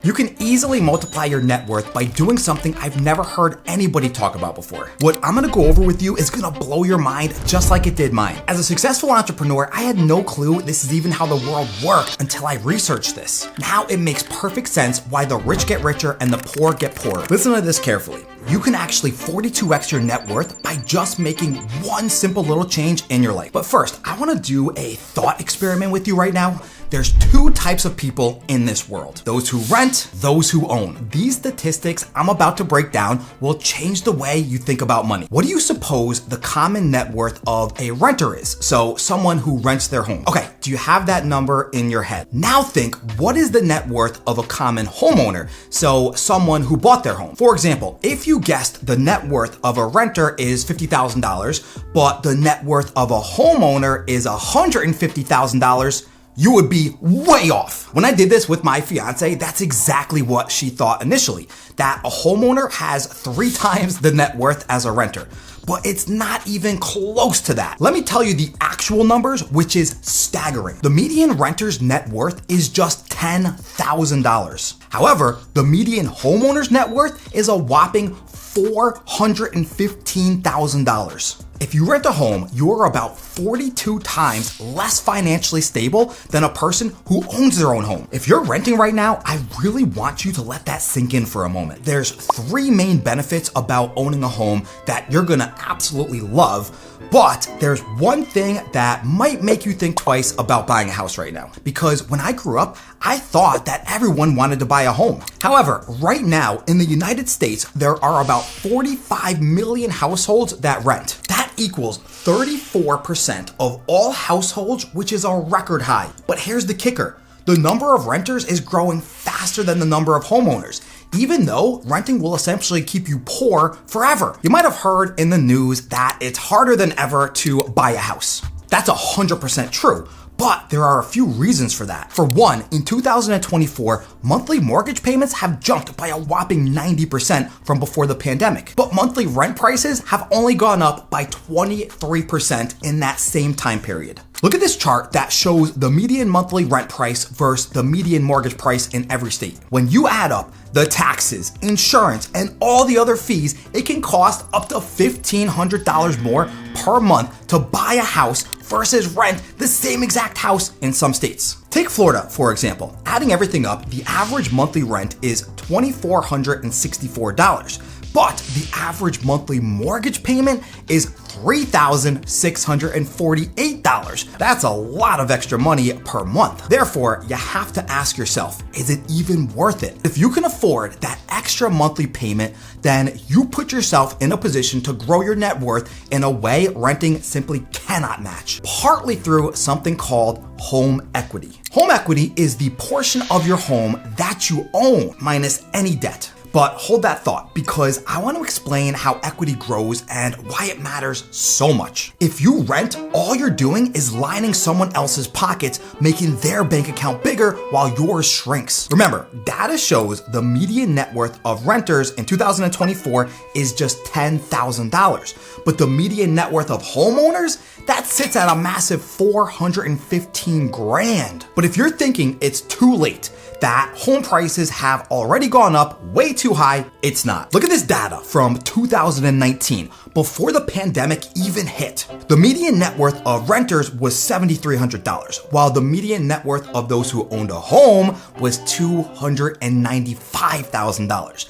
You can easily multiply your net worth by doing something I've never heard anybody talk about before. What I'm gonna go over with you is gonna blow your mind just like it did mine. As a successful entrepreneur, I had no clue this is even how the world worked until I researched this. Now it makes perfect sense why the rich get richer and the poor get poorer. Listen to this carefully. You can actually 42x your net worth by just making one simple little change in your life. But first, I wanna do a thought experiment with you right now. There's two types of people in this world. Those who rent, those who own. These statistics I'm about to break down will change the way you think about money. What do you suppose the common net worth of a renter is? So someone who rents their home. Okay, do you have that number in your head? Now think, what is the net worth of a common homeowner? So someone who bought their home. For example, if you guessed the net worth of a renter is $50,000, but the net worth of a homeowner is $150,000, you would be way off. When I did this with my fiance, that's exactly what she thought initially, that a homeowner has 3 times the net worth as a renter. But it's not even close to that. Let me tell you the actual numbers, which is staggering. The median renter's net worth is just $10,000. However, the median homeowner's net worth is a whopping $415,000. If you rent a home, you're about 42 times less financially stable than a person who owns their own home. If you're renting right now, I really want you to let that sink in for a moment. There's 3 main benefits about owning a home that you're gonna absolutely love, but there's one thing that might make you think twice about buying a house right now. Because when I grew up, I thought that everyone wanted to buy a home. However, right now in the United States, there are about 45 million households that rent. That equals 34% of all households, which is a record high. But here's the kicker. The number of renters is growing faster than the number of homeowners, even though renting will essentially keep you poor forever. You might have heard in the news that it's harder than ever to buy a house. That's 100% true. But there are a few reasons for that. For one, in 2024, monthly mortgage payments have jumped by a whopping 90% from before the pandemic. But monthly rent prices have only gone up by 23% in that same time period. Look at this chart that shows the median monthly rent price versus the median mortgage price in every state. When you add up the taxes, insurance, and all the other fees, it can cost up to $1,500 more per month to buy a house versus rent the same exact house in some states. Take Florida, for example. Adding everything up, the average monthly rent is $2,464. But the average monthly mortgage payment is $3,648. That's a lot of extra money per month. Therefore, you have to ask yourself, is it even worth it? If you can afford that extra monthly payment, then you put yourself in a position to grow your net worth in a way renting simply cannot match, partly through something called home equity. Home equity is the portion of your home that you own minus any debt. But hold that thought, because I want to explain how equity grows and why it matters so much. If you rent, all you're doing is lining someone else's pockets, making their bank account bigger while yours shrinks. Remember, data shows the median net worth of renters in 2024 is just $10,000. But the median net worth of homeowners, that sits at a massive $415 grand. But if you're thinking it's too late, that home prices have already gone up way too high, it's not. Look at this data from 2019, before the pandemic even hit. The median net worth of renters was $7,300, while the median net worth of those who owned a home was $295,000.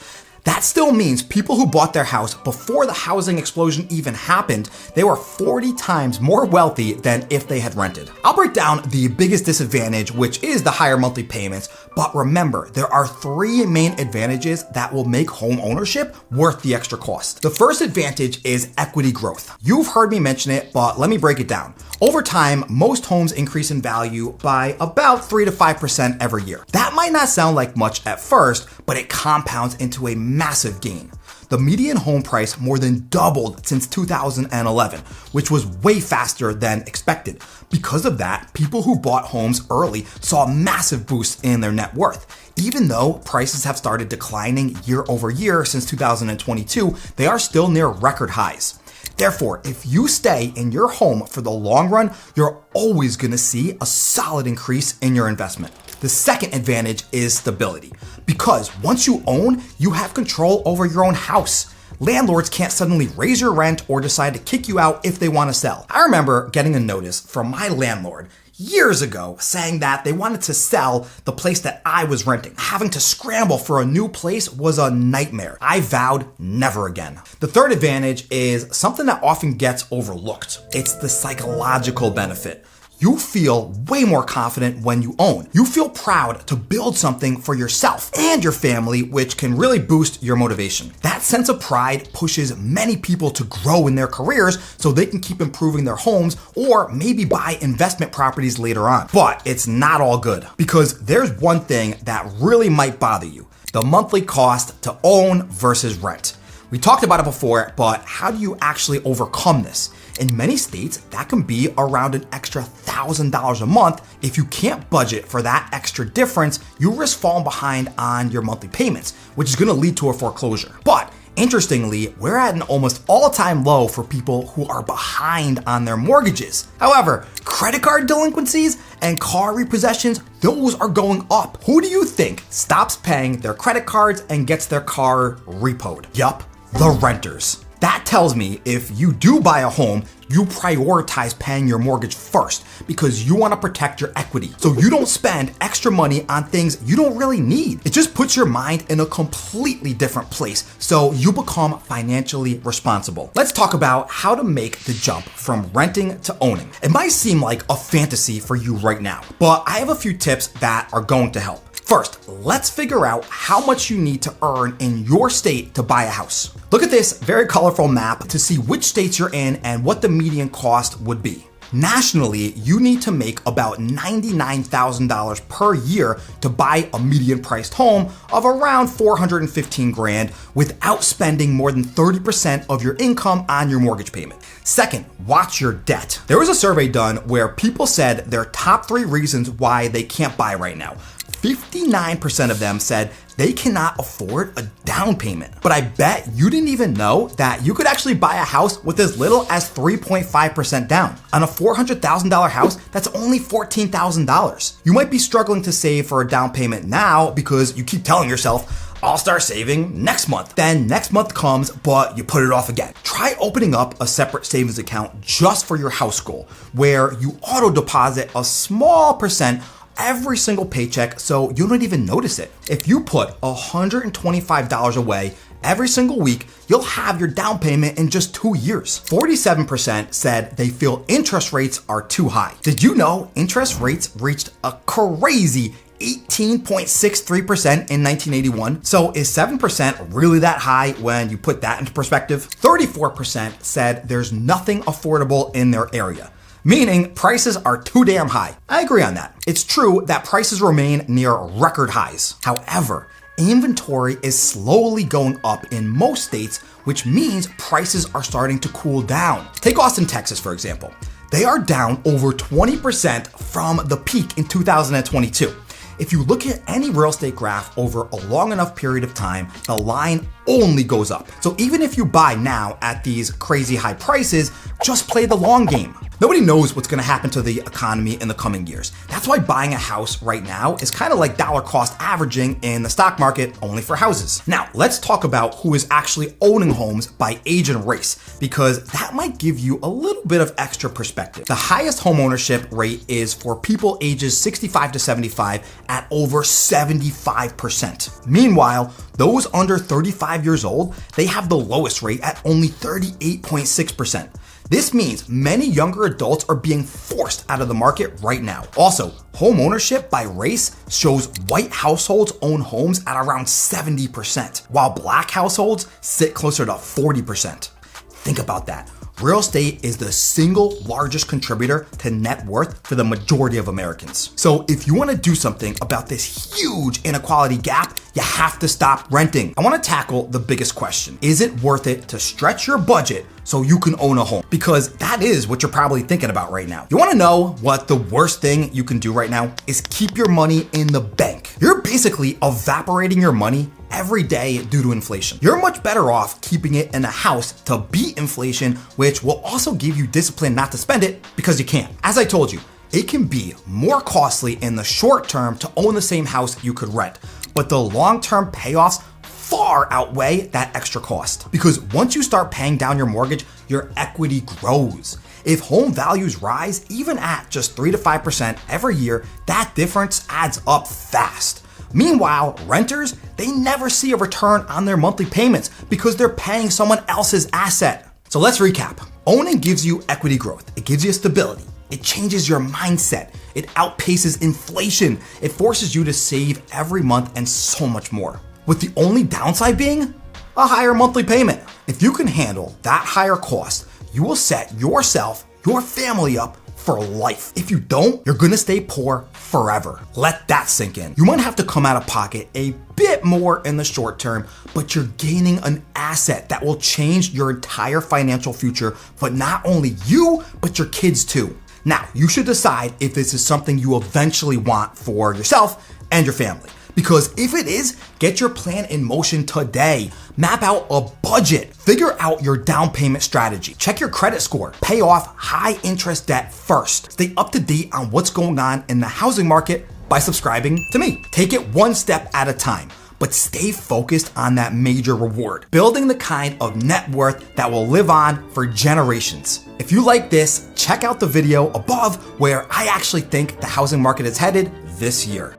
That still means people who bought their house before the housing explosion even happened, they were 40 times more wealthy than if they had rented. I'll break down the biggest disadvantage, which is the higher monthly payments, but remember, there are 3 main advantages that will make home ownership worth the extra cost. The first advantage is equity growth. You've heard me mention it, but let me break it down. Over time, most homes increase in value by about 3 to 5% every year. That might not sound like much at first, but it compounds into a massive gain. The median home price more than doubled since 2011, which was way faster than expected. Because of that, people who bought homes early saw a massive boost in their net worth. Even though prices have started declining year over year since 2022, they are still near record highs. Therefore, if you stay in your home for the long run, you're always going to see a solid increase in your investment. The second advantage is stability, because once you own, you have control over your own house. Landlords can't suddenly raise your rent or decide to kick you out if they want to sell. I remember getting a notice from my landlord years ago saying that they wanted to sell the place that I was renting. Having to scramble for a new place was a nightmare. I vowed never again. The third advantage is something that often gets overlooked. It's the psychological benefit. You feel way more confident when you own. You feel proud to build something for yourself and your family, which can really boost your motivation. That sense of pride pushes many people to grow in their careers so they can keep improving their homes or maybe buy investment properties later on. But it's not all good, because there's one thing that really might bother you: the monthly cost to own versus rent. We talked about it before, but how do you actually overcome this? In many states, that can be around an extra $1,000 a month. If you can't budget for that extra difference, you risk falling behind on your monthly payments, which is going to lead to a foreclosure. But interestingly, we're at an almost all-time low for people who are behind on their mortgages. However, credit card delinquencies and car repossessions, those are going up. Who do you think stops paying their credit cards and gets their car repoed? Yup, the renters. That tells me if you do buy a home, you prioritize paying your mortgage first because you want to protect your equity, so you don't spend extra money on things you don't really need. It just puts your mind in a completely different place, so you become financially responsible. Let's talk about how to make the jump from renting to owning. It might seem like a fantasy for you right now, but I have a few tips that are going to help. First, let's figure out how much you need to earn in your state to buy a house. Look at this very colorful map to see which states you're in and what the median cost would be. Nationally, you need to make about $99,000 per year to buy a median priced home of around $415,000 without spending more than 30% of your income on your mortgage payment. Second, watch your debt. There was a survey done where people said their top 3 reasons why they can't buy right now. 59% of them said they cannot afford a down payment. But I bet you didn't even know that you could actually buy a house with as little as 3.5% down. On a $400,000 house, that's only $14,000. You might be struggling to save for a down payment now because you keep telling yourself, I'll start saving next month. Then next month comes, but you put it off again. Try opening up a separate savings account just for your house goal, where you auto deposit a small percent every single paycheck so you don't even notice it. If you put $125 away every single week, you'll have your down payment in just 2 years. 47% said they feel interest rates are too high. Did you know interest rates reached a crazy 18.63% in 1981? So is 7% really that high when you put that into perspective? 34% said there's nothing affordable in their area, meaning prices are too damn high. I agree on that. It's true that prices remain near record highs. However, inventory is slowly going up in most states, which means prices are starting to cool down. Take Austin, Texas, for example. They are down over 20% from the peak in 2022. If you look at any real estate graph over a long enough period of time, the line only goes up. So even if you buy now at these crazy high prices, just play the long game. Nobody knows what's going to happen to the economy in the coming years. That's why buying a house right now is kind of like dollar cost averaging in the stock market, only for houses. Now, let's talk about who is actually owning homes by age and race, because that might give you a little bit of extra perspective. The highest home ownership rate is for people ages 65 to 75 at over 75%. Meanwhile, those under 35 years old, they have the lowest rate at only 38.6%. This means many younger adults are being forced out of the market right now. Also, home ownership by race shows white households own homes at around 70%, while black households sit closer to 40%. Think about that. Real estate is the single largest contributor to net worth for the majority of Americans. So if you want to do something about this huge inequality gap, you have to stop renting. I want to tackle the biggest question. Is it worth it to stretch your budget so you can own a home? Because that is what you're probably thinking about right now. You want to know what the worst thing you can do right now is? Keep your money in the bank. You're basically evaporating your money every day due to inflation. You're much better off keeping it in a house to beat inflation, which will also give you discipline not to spend it because you can't. As I told you, it can be more costly in the short term to own the same house you could rent, but the long-term payoffs far outweigh that extra cost. Because once you start paying down your mortgage, your equity grows. If home values rise even at just 3 to 5% every year, that difference adds up fast. Meanwhile, renters, they never see a return on their monthly payments because they're paying someone else's asset. So let's recap. Owning gives you equity growth. It gives you stability. It changes your mindset. It outpaces inflation. It forces you to save every month and so much more. With the only downside being a higher monthly payment. If you can handle that higher cost, you will set yourself, your family up for life. If you don't, you're gonna stay poor forever. Let that sink in. You might have to come out of pocket a bit more in the short term, but you're gaining an asset that will change your entire financial future, but not only you, but your kids too. Now, you should decide if this is something you eventually want for yourself and your family. Because if it is, get your plan in motion today. Map out a budget. Figure out your down payment strategy. Check your credit score. Pay off high interest debt first. Stay up to date on what's going on in the housing market by subscribing to me. Take it one step at a time, but stay focused on that major reward. Building the kind of net worth that will live on for generations. If you like this, check out the video above where I actually think the housing market is headed this year.